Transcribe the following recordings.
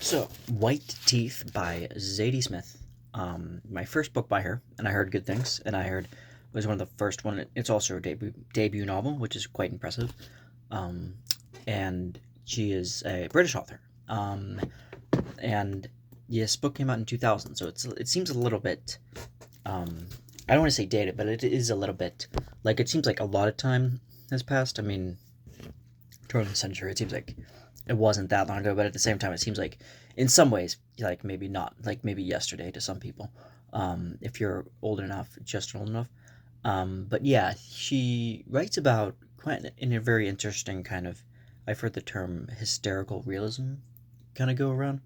So, White Teeth by Zadie Smith. My first book by her, and I heard good things, and I heard it was one of the first one. It's also a debut novel, which is quite impressive. Um, and she is a British author. And this book came out in 2000, so it seems a little bit. I don't want to say dated, but it is a little bit like it seems like a lot of time has passed. I mean, turn of the century. It seems like it wasn't that long ago, but at the same time, it seems like in some ways, like maybe not, like maybe yesterday to some people, if you're old enough, just old enough. But yeah, she writes about quite in a very interesting kind of. I've heard the term hysterical realism kind of go around,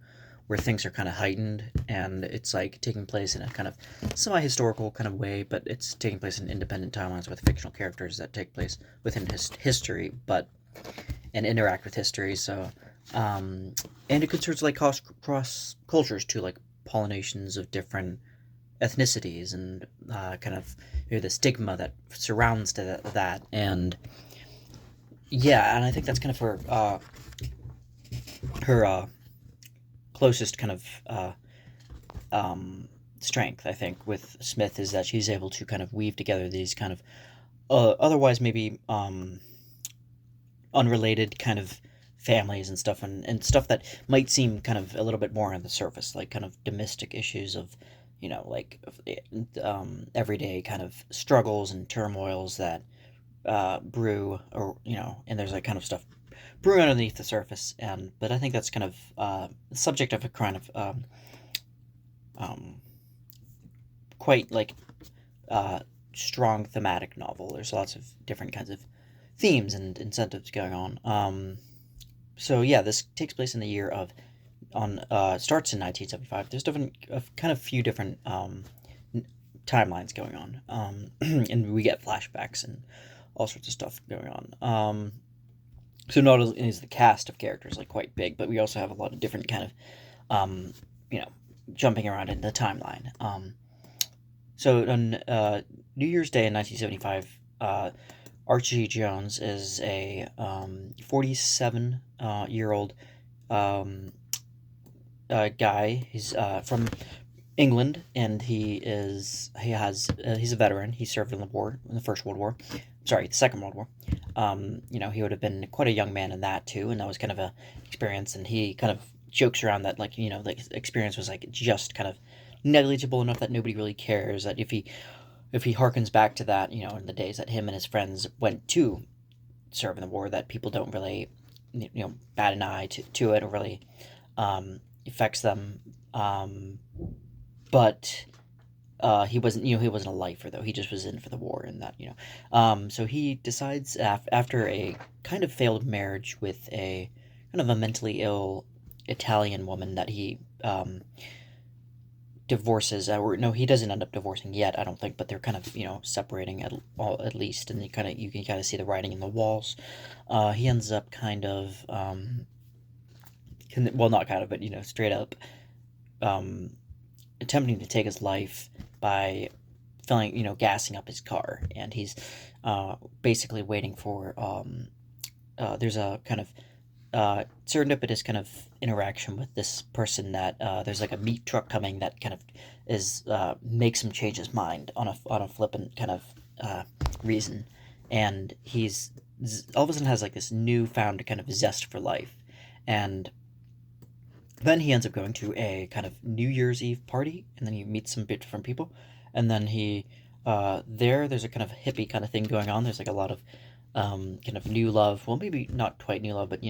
where things are kind of heightened and it's like taking place in a kind of semi-historical kind of way, but it's taking place in independent timelines with fictional characters that take place within history, but and interact with history. So, um, and it concerns like cross cultures too, like pollinations of different ethnicities and kind of the stigma that surrounds that. And yeah, and I think that's kind of her closest kind of strength. I think with Smith is that she's able to kind of weave together these kind of otherwise maybe unrelated kind of families and stuff, and stuff that might seem kind of a little bit more on the surface, like kind of domestic issues of, like everyday kind of struggles and turmoils that brew, or and there's like kind of stuff brewing underneath the surface. And but I think that's kind of the subject of a kind of um, quite like uh, strong thematic novel. There's lots of different kinds of themes and incentives going on. So yeah, this takes place in the year of on starts in 1975. There's different kind of few different timelines going on, and we get flashbacks and all sorts of stuff going on. So not only is the cast of characters like quite big, but we also have a lot of different kind of um, you know jumping around in the timeline. So on New Year's Day in 1975, Archie Jones is a 47 year old um, guy. He's from England, and he's a veteran. He served in the war, in the First World War. Sorry, the Second World War. He would have been quite a young man in that too, and that was kind of a experience. And he kind of jokes around that, like, the experience was like just kind of negligible enough that nobody really cares. That if he harkens back to that, in the days that him and his friends went to serve in the war, that people don't really, bat an eye to it, or really affects them. But he wasn't a lifer though. He just was in for the war, and that. So he decides after a kind of failed marriage with a kind of a mentally ill Italian woman that he divorces, or no, he doesn't end up divorcing yet, I don't think, but they're kind of separating at least, and you can kind of see the writing in the walls. He ends up kind of well, not kind of, but straight up um, attempting to take his life by filling, gassing up his car, and he's basically waiting for there's a kind of serendipitous kind of interaction with this person that there's like a meat truck coming that kind of is makes him change his mind on a flippant kind of reason, and he's all of a sudden has like this newfound kind of zest for life. And then he ends up going to a kind of New Year's Eve party, and then he meets some bit different people, and then there's a kind of hippie kind of thing going on. There's like a lot of kind of new love. Well, maybe not quite new love, but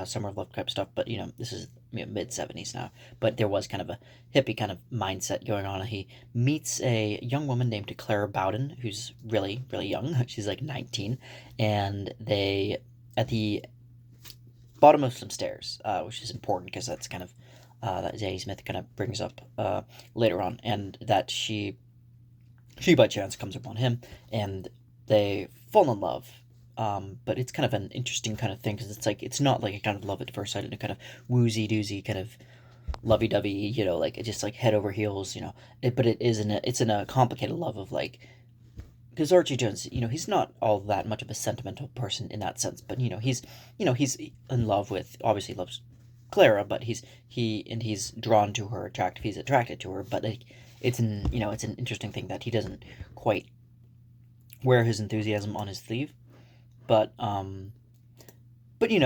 summer of love type stuff. But this is mid 70s now. But there was kind of a hippie kind of mindset going on. He meets a young woman named Clara Bowden, who's really really young. She's like 19, and they at the bottom of some stairs, which is important because that's kind of that Zadie Smith kind of brings up later on, and that she by chance comes upon him, and they fall in love. But it's kind of an interesting kind of thing because it's not like a kind of love at first sight and a kind of woozy doozy kind of lovey dovey, like it just like head over heels, but it's in a complicated love of like, because Archie Jones, he's not all that much of a sentimental person in that sense, but he's in love with, obviously loves Clara, but he's drawn to her, attractive. He's attracted to her, but like, it's an interesting thing that he doesn't quite wear his enthusiasm on his sleeve. But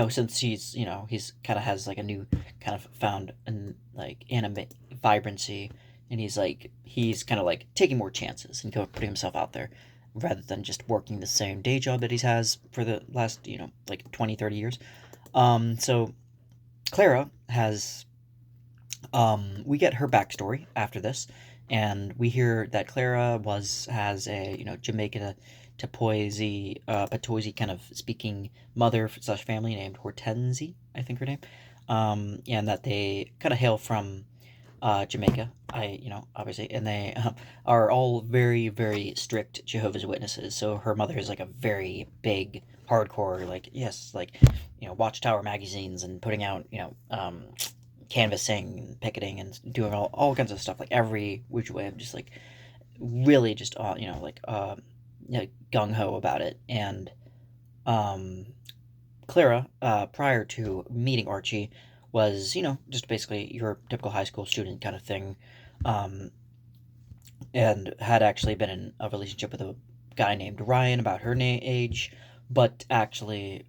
since he's kind of has like a new kind of found and like anime vibrancy, and he's kind of like taking more chances and putting himself out there rather than just working the same day job that he has for the last like 20, 30 years. So Clara has we get her backstory after this, and we hear that Clara has a Jamaica Patoisi kind of speaking mother slash family named Hortense, I think her name, and that they kind of hail from Jamaica. Obviously, and they are all very, very strict Jehovah's Witnesses. So her mother is like a very big, hardcore, like, yes, like, Watchtower magazines and putting out, canvassing and picketing and doing all kinds of stuff, like every which way of just like really just gung ho about it. And Clara, prior to meeting Archie, was just basically your typical high school student kind of thing, um, and had actually been in a relationship with a guy named Ryan about her age, but actually,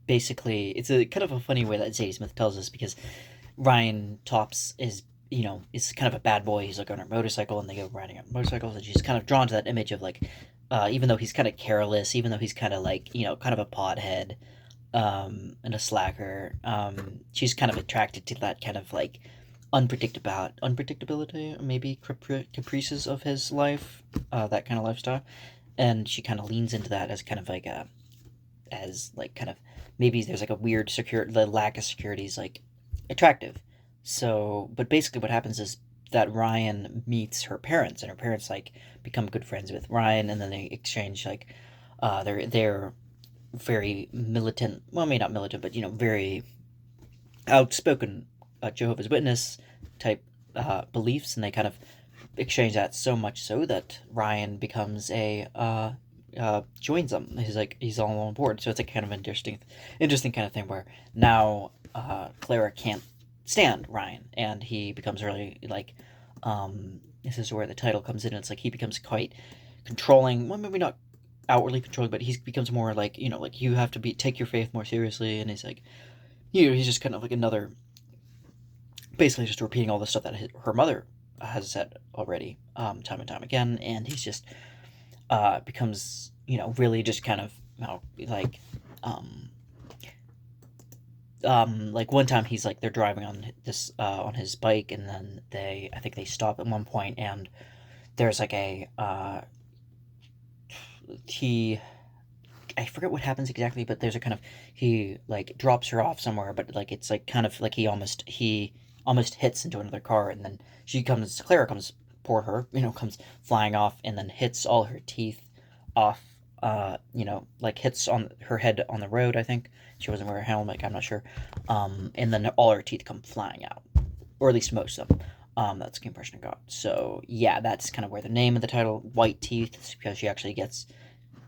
basically, it's a kind of a funny way that Zadie Smith tells us, because Ryan Tops is kind of a bad boy. He's like on a motorcycle, and they go riding on motorcycles, and she's kind of drawn to that image of like, even though he's kind of careless, even though he's kind of like kind of a pothead, and a slacker, she's kind of attracted to that kind of like unpredictability, maybe caprices of his life, that kind of lifestyle, and she kind of leans into that as kind of like a as like kind of maybe there's like a weird the lack of security is like attractive. So, but basically what happens is that Ryan meets her parents, and her parents like become good friends with Ryan, and then they exchange like they're very militant, well, maybe not militant, but very outspoken Jehovah's Witness type beliefs, and they kind of exchange that so much so that Ryan becomes a joins them. He's all on board. So it's a kind of interesting kind of thing where now Clara can't stand Ryan, and he becomes really like this is where the title comes in. It's like he becomes quite controlling. Well, maybe not outwardly controlling, but he becomes more like like you have to take your faith more seriously, and he's like he's just kind of like another, basically just repeating all the stuff that her mother has said already, time and time again, and he's just becomes really just kind of like like one time he's like they're driving on on his bike, and then I think they stop at one point, and there's like a he I forget what happens exactly, but there's a kind of he like drops her off somewhere, but like it's like kind of like he almost hits into another car, and then Clara comes for her, comes flying off, and then hits all her teeth off, like hits on her head on the road. I think she wasn't wearing a helmet, I'm not sure, and then all her teeth come flying out, or at least most of them. That's the impression I got. So yeah, that's kind of where the name of the title, White Teeth, is because she actually gets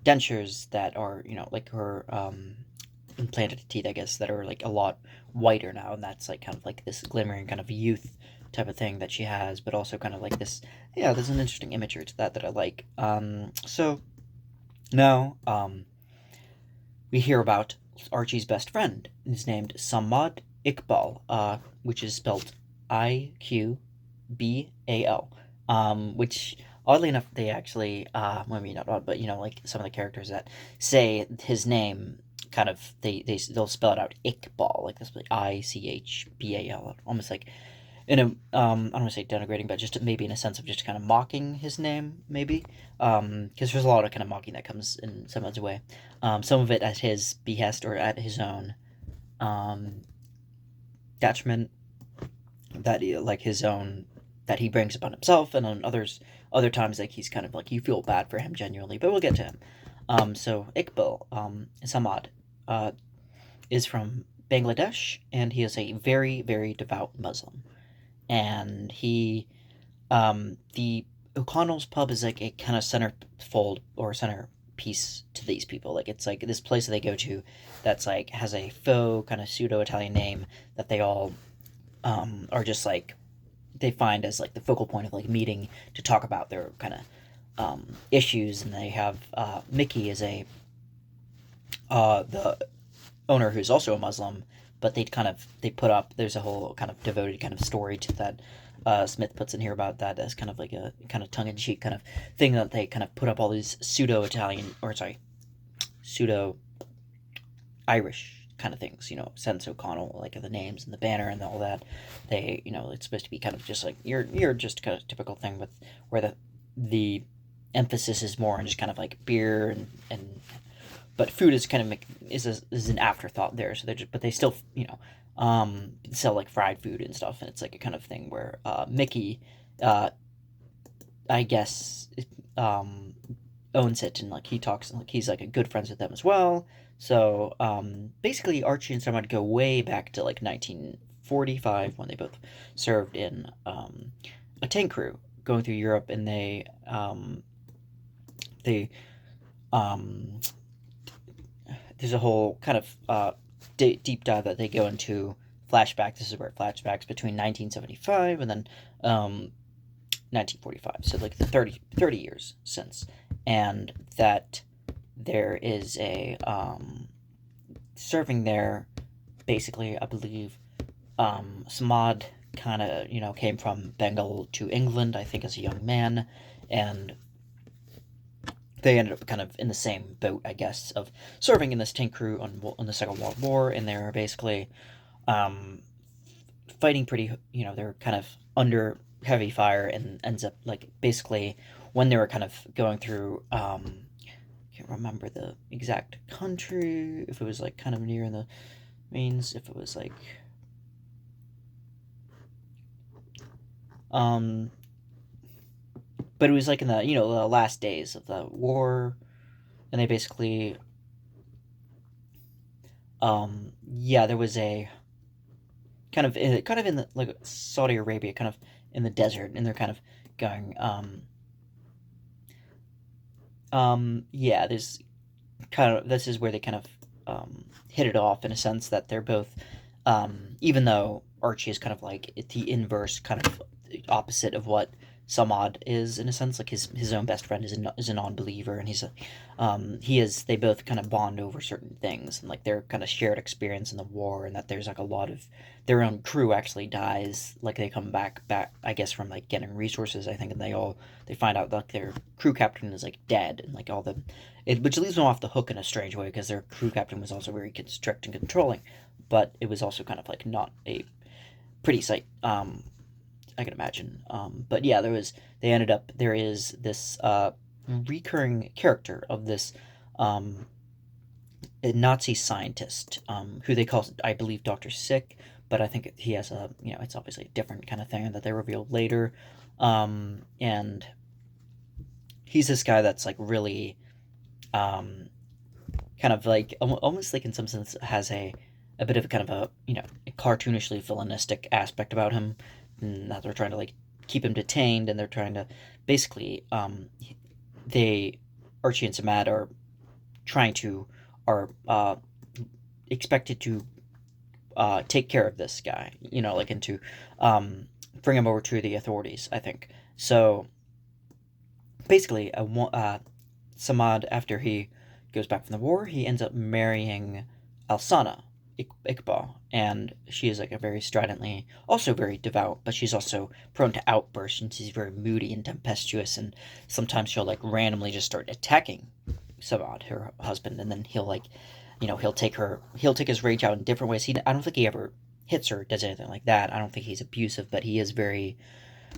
dentures that are like her implanted teeth, I guess, that are like a lot whiter now, and that's like kind of like this glimmering kind of youth type of thing that she has, but also kind of like this. Yeah, there's an interesting imagery to that I like. So now we hear about Archie's best friend. He's named Samad Iqbal, which is spelled Iqbal, which oddly enough they actually well, maybe not odd, but like some of the characters that say his name kind of they'll spell it out Iqbal, like this, like Ichbal, almost like in a I don't want to say denigrating, but just maybe in a sense of just kind of mocking his name, maybe, because there's a lot of kind of mocking that comes in some other way, some of it at his behest or at his own detriment, that like his own that he brings upon himself, and on other times like he's kind of like you feel bad for him genuinely, but we'll get to him. So Iqbal Samad is from Bangladesh, and he is a very, very devout Muslim. And the O'Connell's pub is like a kind of centerfold or center peace to these people. Like it's like this place that they go to that's like has a faux kind of pseudo Italian name that they all are just like they find as like the focal point of like meeting to talk about their kind of issues. And they have Mickey is a the owner who's also a Muslim, but they put up there's a whole kind of devoted kind of story to that. Smith puts in here about that as kind of like a kind of tongue in cheek kind of thing that they kind of put up all these pseudo Italian or sorry pseudo Irish kind of things, Sense O'Connell, like the names and the banner and all that. They, it's supposed to be kind of just like you're just kind of typical thing with where the emphasis is more on just kind of like beer and but food is kind of is an afterthought there. So but they still sell like fried food and stuff, and it's like a kind of thing where Mickey, I guess, owns it, and like he talks like he's like a good friends with them as well. So basically, Archie and Starmud go way back to like 1945 when they both served in a tank crew going through Europe, and they there's a whole kind of deep dive that they go into flashback. This is where it flashbacks between 1975 and then 1945. So like the 30 years since. And that there is a serving there, basically, I believe, Samad kind of, came from Bengal to England, I think, as a young man. And they ended up kind of in the same boat, I guess, of serving in this tank crew on the Second World War, and they were basically fighting pretty, they're kind of under heavy fire, and ends up, like, basically, when they were kind of going through, I can't remember the exact country, if it was, like, kind of near the mains, if it was, like, but it was like in the the last days of the war, and they basically yeah, there was a kind of in the like Saudi Arabia, kind of in the desert, and they're kind of going yeah, there's kind of this is where they kind of hit it off in a sense that they're both even though Archie is kind of like the inverse kind of opposite of what Samad is in a sense, like his own best friend is a non-believer, and they both kind of bond over certain things, and like their kind of shared experience in the war, and that there's like a lot of their own crew actually dies, like they come back I guess from like getting resources, I think, and they find out like their crew captain is like dead, and like which leaves them off the hook in a strange way, because their crew captain was also very strict and controlling, but it was also kind of like not a pretty sight, I can imagine. But yeah, there is this recurring character of this a Nazi scientist, who they call, I believe, Dr. Sick, but I think he has it's obviously a different kind of thing that they reveal later. And he's this guy that's like really kind of like almost like in some sense has a bit of a kind of a cartoonishly villainistic aspect about him, and that they're trying to like keep him detained, and they're trying to basically they Archie and Samad are expected to take care of this guy, like, and to bring him over to the authorities, I think. So basically Samad, after he goes back from the war, he ends up marrying Alsana Iqbal, and she is like a very stridently, also very devout, but she's also prone to outbursts, and she's very moody and tempestuous, and sometimes she'll like randomly just start attacking Samad, her husband, and then he'll like, he'll take his rage out in different ways. I don't think he ever hits her, does anything like that. I don't think he's abusive, but he is very,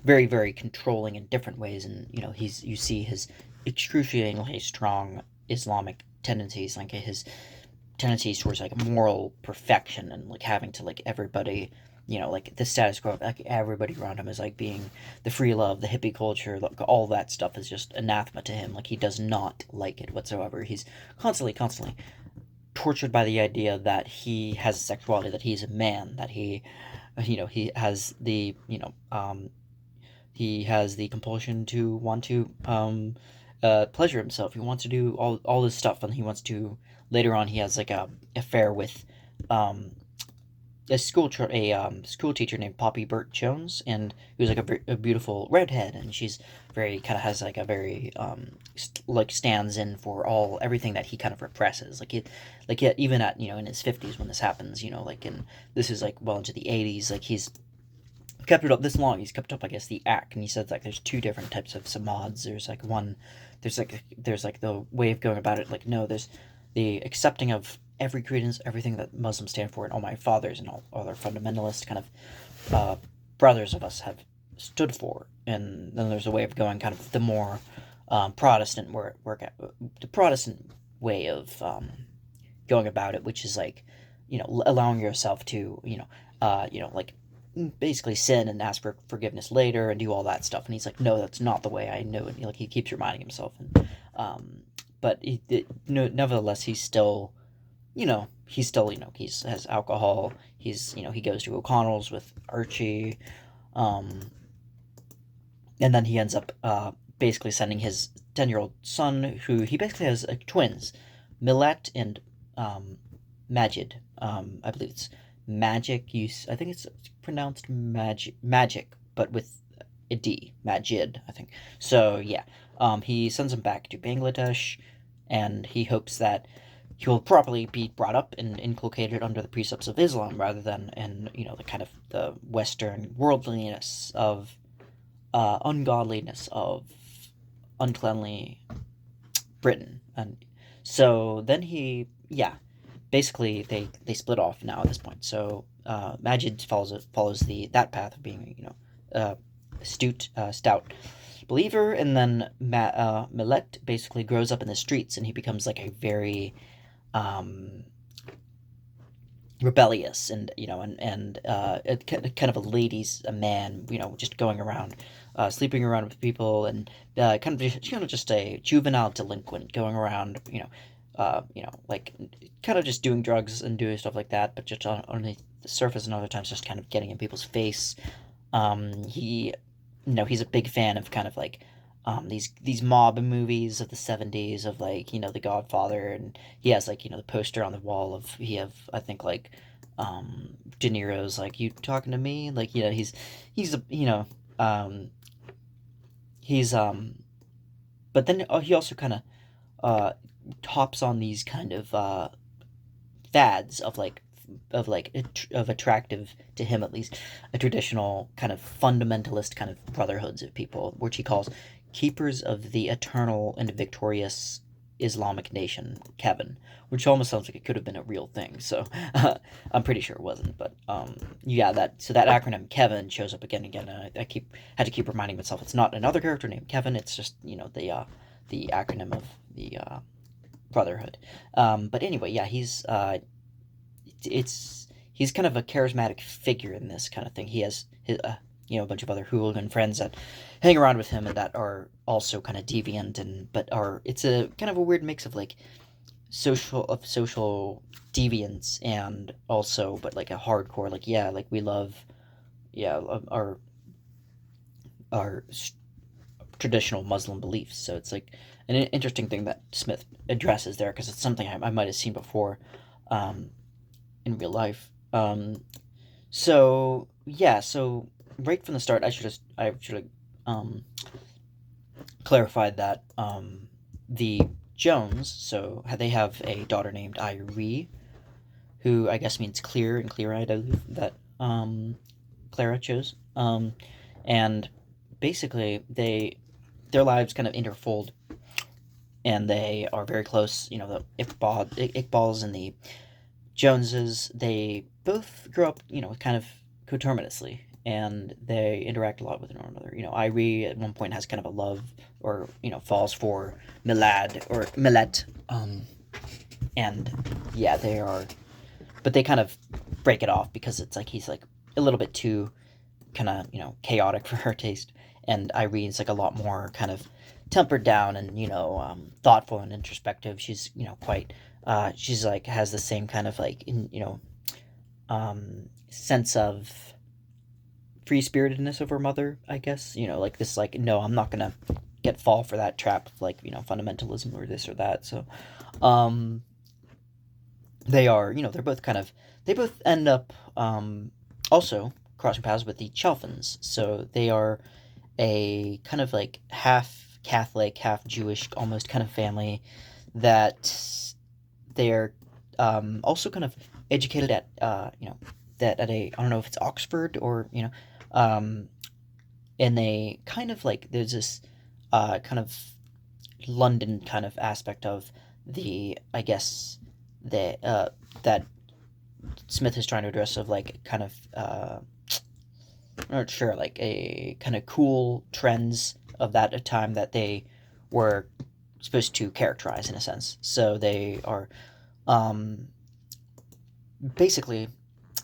very, very controlling in different ways, and you see his excruciatingly strong Islamic tendencies, like his tendencies towards like moral perfection, and like having to like everybody, like the status quo, like everybody around him is like being the free love, the hippie culture, like all that stuff is just anathema to him. Like he does not like it whatsoever. He's constantly tortured by the idea that he has a sexuality, that he's a man, that he has the he has the compulsion to want to pleasure himself. He wants to do all this stuff, and he wants to later on. He has like a affair with um, a school teacher named Poppy Burt Jones, and who's like a beautiful redhead, and she's very kind of has like a very like stands in for all everything that he kind of represses. Like yet even at in his 50s when this happens, like in this is like well into the 80s, like he's kept it up this long. He's kept up, I guess, the act, and he says like there's two different types of samads. There's like the way of going about it. Like no, there's the accepting of every credence, everything that Muslims stand for, and all my fathers and all other fundamentalist kind of brothers of us have stood for. And then there's a way of going kind of the more Protestant the Protestant way of going about it, which is like allowing yourself to like basically sin and ask for forgiveness later and do all that stuff. And he's like, no, that's not the way I know it. Like he keeps reminding himself, and but nevertheless, he's still he has alcohol. He goes to O'Connell's with Archie, um, and then he ends up basically sending his 10-year-old son, who he basically has twins, Millet and Majid. I believe it's Magic. I think it's pronounced Magic, but with a D, Majid, I think. So yeah, he sends him back to Bangladesh, and he hopes that he will properly be brought up and inculcated under the precepts of Islam rather than in the kind of the Western worldliness of ungodliness of uncleanly Britain. And so then basically they split off now at this point. So Majid follows that path of being astute, stout believer, and then Millet basically grows up in the streets, and he becomes like a very rebellious and kind of a ladies a man, just going around sleeping around with people, and kind of just a juvenile delinquent going around, like kind of just doing drugs and doing stuff like that, but just on the surface, and other times just kind of getting in people's face. He's a big fan of kind of like these mob movies of the 70s of like The Godfather, and he has like the poster on the wall of I think like De Niro's like, you talking to me, like he's a he's but then he also kind of hops on these kind of fads of attractive, to him at least, a traditional kind of fundamentalist kind of brotherhoods of people, which he calls keepers of the eternal and victorious Islamic nation, Kevin, which almost sounds like it could have been a real thing. So I'm pretty sure it wasn't, but that acronym Kevin shows up again and again. And I had to keep reminding myself it's not another character named Kevin. It's just the acronym of the brotherhood. But anyway, yeah, he's kind of a charismatic figure in this kind of thing. He has a bunch of other hooligan friends that hang around with him and that are also kind of deviant, it's a kind of a weird mix of like social deviance and also but like a hardcore like we love our traditional Muslim beliefs. So it's like an interesting thing that Smith addresses there, because it's something I might have seen before in real life. So right from the start, I should have clarified that the Jones, so they have a daughter named Irie, who I guess means clear and clear-eyed, I believe, that Clara chose. And basically their lives kind of interfold, and they are very close. The Iqbals and the Joneses, they both grew up, kind of coterminously, and they interact a lot with one another. Irie at one point has kind of a love, or falls for Millet, and yeah, but they kind of break it off because it's like he's like a little bit too kind of chaotic for her taste, and Irene's like a lot more kind of tempered down and thoughtful and introspective. She's quite she's like has the same kind of like sense of free spiritedness of her mother, I guess. Like this, like, no, I'm not gonna fall for that trap of like fundamentalism or this or that. So um, they are they're both they both end up also crossing paths with the Chalfins. So they are a kind of like half Catholic, half Jewish, almost kind of family that they're also kind of educated at that at a I don't know if it's Oxford or um, and they kind of like there's this kind of London kind of aspect of the I guess the that Smith is trying to address of like kind of I'm not sure like a kind of cool trends of that time that they were supposed to characterize in a sense. So they are um, basically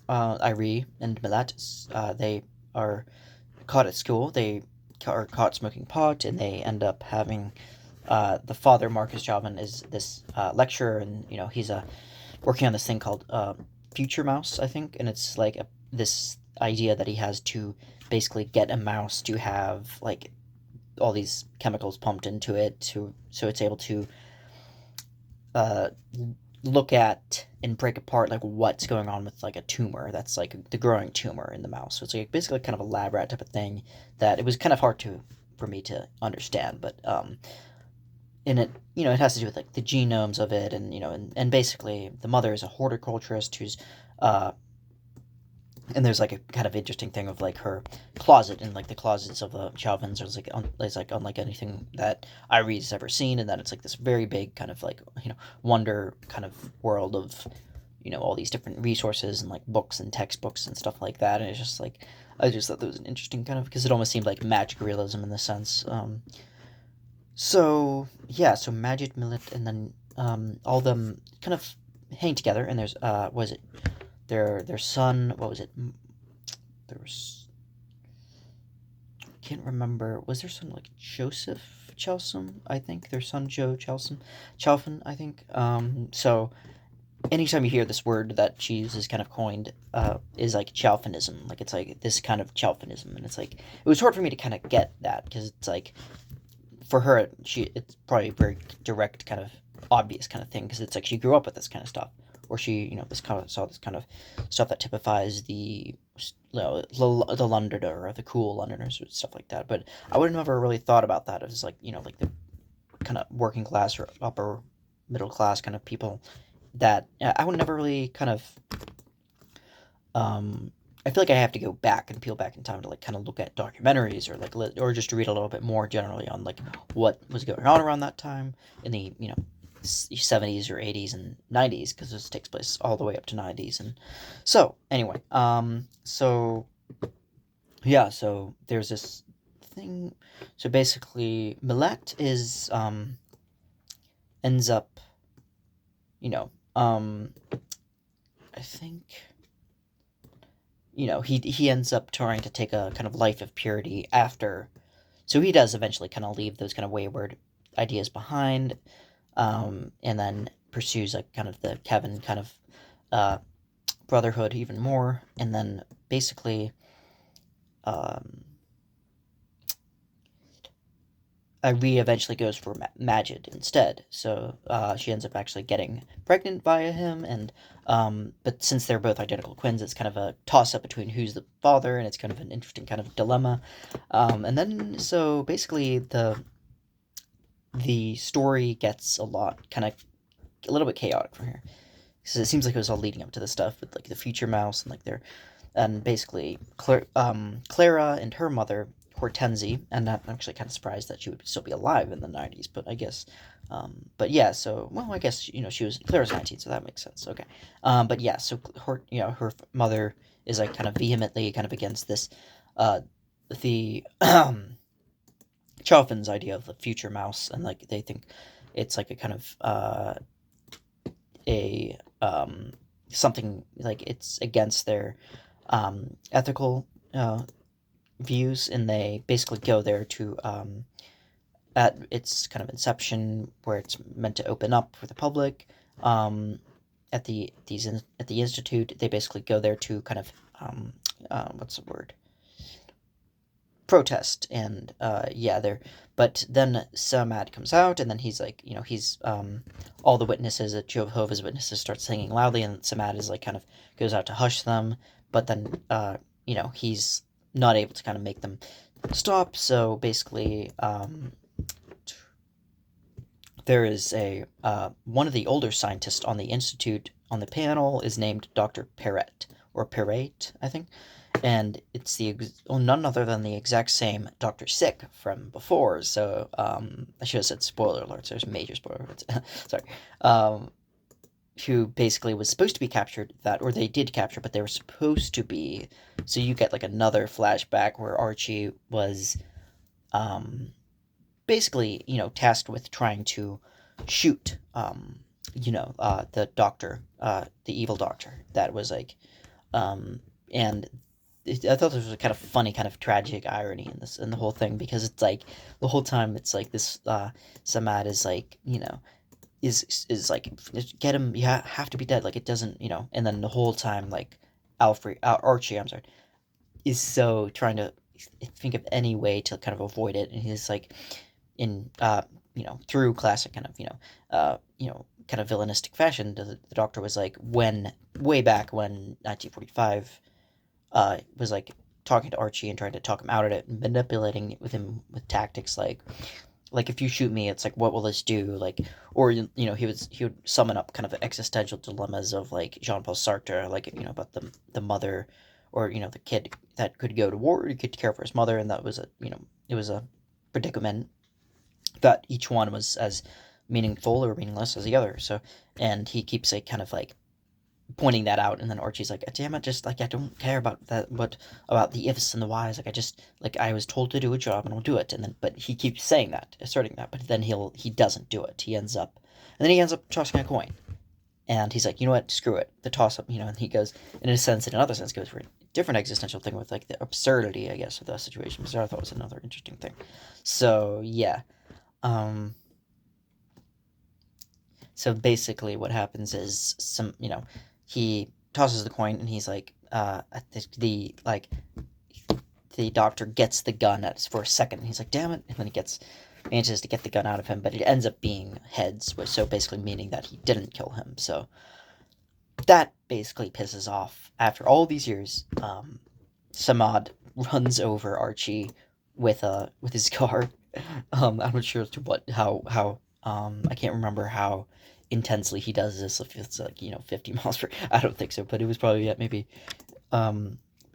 Irie and Milat. They are caught at school. They are caught smoking pot, and they end up having the father, Marcus Chalvin, is this lecturer, and he's working on this thing called Future Mouse, I think, and it's like this idea that he has to basically get a mouse to have like all these chemicals pumped into it to so it's able to uh, look at and break apart like what's going on with like a tumor that's like the growing tumor in the mouse. So it's like basically kind of a lab rat type of thing that it was kind of hard to for me to understand, but in it it has to do with like the genomes of it, and and basically the mother is a horticulturist who's uh and there's like a kind of interesting thing of like her closet, and like the closets of the Chalvins is like unlike anything that Irie's ever seen, and that it's like this very big kind of like wonder kind of world of all these different resources and like books and textbooks and stuff like that, and it's just like I just thought that was an interesting kind of because it almost seemed like magic realism in the sense. So yeah, so Majid Millet, and then all of them kind of hang together, and there's was it their son? What was it? There was can't remember. Was their son like Joseph Chalcem? I think their son Joe Chalfin. I think. So anytime you hear this word that she uses, kind of coined, is like Chalfinism. Like it's like this kind of Chalfinism, and it's like it was hard for me to kind of get that because it's like for her it's probably a very direct kind of obvious kind of thing because it's like she grew up with this kind of stuff, or she this kind of saw this kind of stuff that typifies the Londoner or the cool Londoners or stuff like that. But I would have never really thought about that as like like the kind of working class or upper middle class kind of people that I would never really kind of um, I feel like I have to go back and peel back in time to like kind of look at documentaries or like or just to read a little bit more generally on like what was going on around that time in the 70s or 80s and 90s because this takes place all the way up to 90s. And so anyway so yeah, so there's this thing. So basically Millet is ends up you know I think he ends up trying to take a kind of life of purity after. So he does eventually kind of leave those kind of wayward ideas behind, and then pursues like kind of the Kevin kind of uh, brotherhood even more, and then basically um, Iree eventually goes for Majid instead. So she ends up actually getting pregnant via him, and but since they're both identical twins, it's kind of a toss up between who's the father, and it's kind of an interesting kind of dilemma. And then so basically the story gets a little bit chaotic from here because it seems like it was all leading up to the stuff with like the future mouse and like their and basically Clara and her mother Hortense, and I'm actually kind of surprised that she would still be alive in the 90s, but I guess but yeah, so well I guess she was Clara's 19, so that makes sense. Okay. But yeah, so her mother is like kind of vehemently kind of against this the Chalfin's idea of the future mouse, and like they think it's like a kind of a something like it's against their ethical views, and they basically go there to at its kind of inception where it's meant to open up for the public. At at the institute, they basically go there to kind of what's the word? protest, and yeah, they're but then Samad comes out, and then he's like, he's all the witnesses at Jehovah's Witnesses start singing loudly, and Samad is like kind of goes out to hush them, but then he's not able to kind of make them stop. So basically, there is a one of the older scientists on the institute on the panel is named Dr. Perret, or Perret, I think, and it's none other than the exact same Dr. Sick from before. So I should have said spoiler alerts. There's major spoiler alerts. Sorry. Who basically was supposed to be captured, or they did capture, but they were supposed to be. So you get like another flashback where Archie was basically, tasked with trying to shoot, the doctor, the evil doctor. That was like, and I thought this was a kind of funny, kind of tragic irony in the whole thing, because it's like the whole time it's like this, Samad is like, is like, get him, you have to be dead, like it doesn't, and then the whole time like Archie, I'm sorry, is so trying to think of any way to kind of avoid it, and he's like in through classic kind of kind of villainistic fashion, the doctor was like, when way back when 1945 was like talking to Archie and trying to talk him out of it and manipulating with him with tactics like if you shoot me, it's like, what will this do? Like, or he would summon up kind of existential dilemmas of like Jean-Paul Sartre, like about the mother, or the kid that could go to war, he could care for his mother, and that was it was a predicament that each one was as meaningful or meaningless as the other. So, and he keeps like kind of like pointing that out, and then Archie's like, damn it, just like, I don't care about that, but about the ifs and the whys, like I just, like, I was told to do a job and I'll do it. And then, but he keeps saying that, asserting that, but then he doesn't do it. He ends up tossing a coin, and he's like, you know what, screw it, the toss up, and he goes, in another sense, goes for a different existential thing with like the absurdity, I guess, of the situation, which I thought was another interesting thing. So yeah, so basically what happens is he tosses the coin, and he's like, the doctor gets the gun for a second, and he's like, damn it, and then manages to get the gun out of him, but it ends up being heads, so basically meaning that he didn't kill him. So that basically pisses off, after all these years, Samad runs over Archie with his car. I'm not sure how I can't remember how intensely he does this, if it's like 50 miles per, I don't think so, but it was probably maybe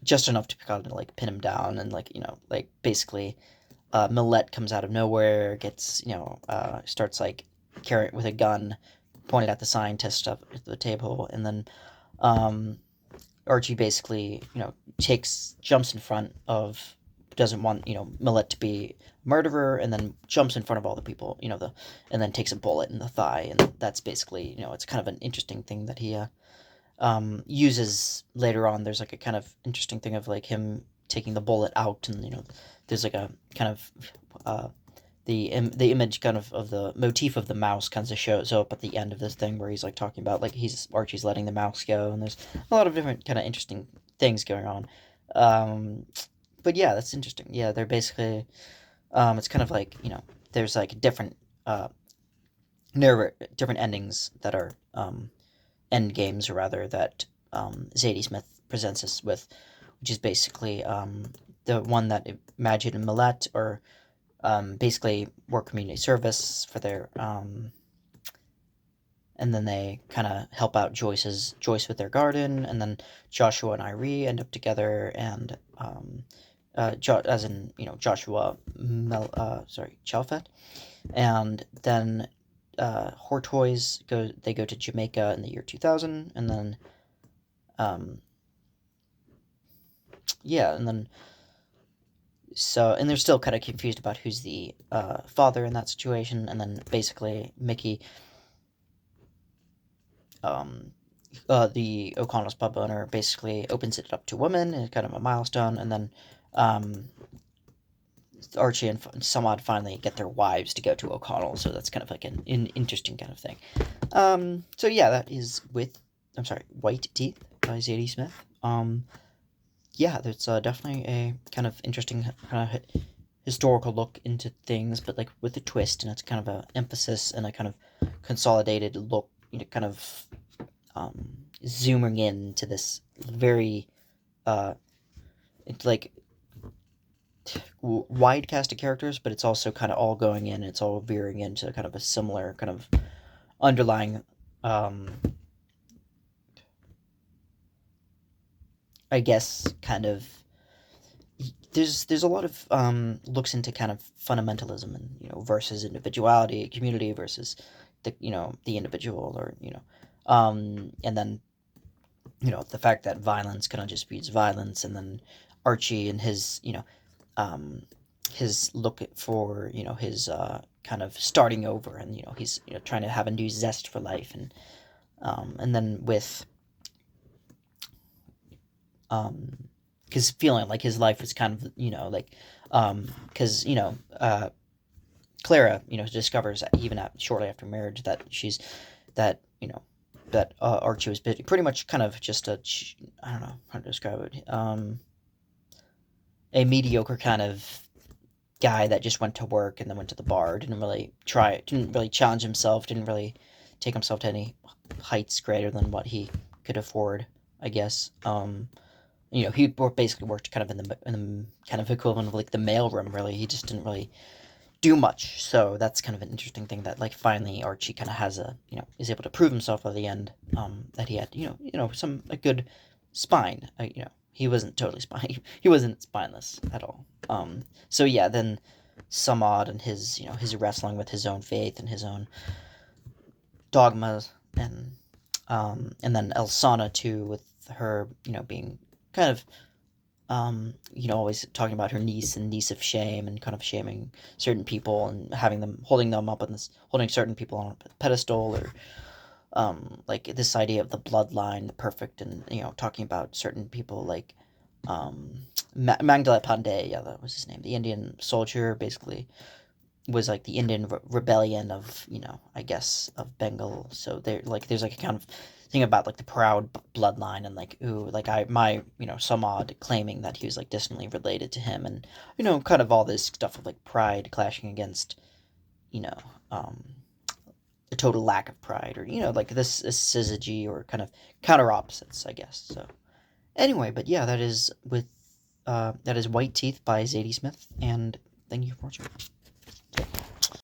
just enough to kind of like pin him down, and like like basically Millette comes out of nowhere, gets starts like carrying with a gun pointed at the scientist up at the table, and then Archie basically jumps in front of, doesn't want Millette to be a murderer, and then jumps in front of all the people, and then takes a bullet in the thigh, and that's basically it's kind of an interesting thing that he uses later on. There's like a kind of interesting thing of like him taking the bullet out, and there's like a kind of the image kind of the motif of the mouse kind of shows up at the end of this thing, where he's like talking about like Archie's letting the mouse go, and there's a lot of different kind of interesting things going on. But yeah, that's interesting. Yeah, they're basically it's kind of like there's like different different endings that are end games, or rather, that Zadie Smith presents us with, which is basically the one that Majid and Millette are basically work community service for their and then they kind of help out Joyce with their garden, and then Joshua and Irie end up together, and as in Joshua Chalfet, and then Hortoys go to Jamaica in the year 2000, and then yeah, and then and they're still kind of confused about who's the father in that situation, and then basically Mickey, the O'Connell's pub owner, basically opens it up to women, and kind of a milestone, and then Archie and Samad finally get their wives to go to O'Connell, so that's kind of like an interesting kind of thing. So yeah, that is White Teeth by Zadie Smith. yeah, there's definitely a kind of interesting kind of historical look into things, but like with a twist, and it's kind of a emphasis and a kind of consolidated look, kind of zooming in to this very uh, it's like wide cast of characters, but it's also kind of all going in. It's all veering into kind of a similar kind of underlying, um, I guess, kind of. There's a lot of looks into kind of fundamentalism and versus individuality, community versus the individual, or and then the fact that violence kind of just breeds violence, and then Archie and um, his look for his kind of starting over, and he's trying to have a new zest for life, and then with because feeling like his life is kind of like because Clara discovers even shortly after marriage that that that Archie was pretty much kind of just I don't know how to describe it, a mediocre kind of guy that just went to work and then went to the bar, didn't really challenge himself, didn't really take himself to any heights greater than what he could afford, I guess. He basically worked kind of in the kind of equivalent of like the mailroom. Really, he just didn't really do much. So that's kind of an interesting thing that like finally Archie kind of has is able to prove himself at the end. That he had some a good spine. He wasn't totally spine. He wasn't spineless at all. So yeah, then Samad and his wrestling with his own faith and his own dogmas, and then Elsana too, with her being kind of always talking about her niece and niece of shame, and kind of shaming certain people and holding them up on this, holding certain people on a pedestal, or like this idea of the bloodline, the perfect, and talking about certain people like Mangala Pandey, yeah, that was his name, the Indian soldier, basically was like the Indian rebellion of I guess of Bengal. So there's like a kind of thing about like the proud bloodline, and like ooh, like Samad claiming that he was like distantly related to him, and kind of all this stuff of like pride clashing against you know um a total lack of pride, or like this syzygy, or kind of counter opposites, I guess. So anyway, but yeah, that is White Teeth by Zadie Smith, and thank you for watching.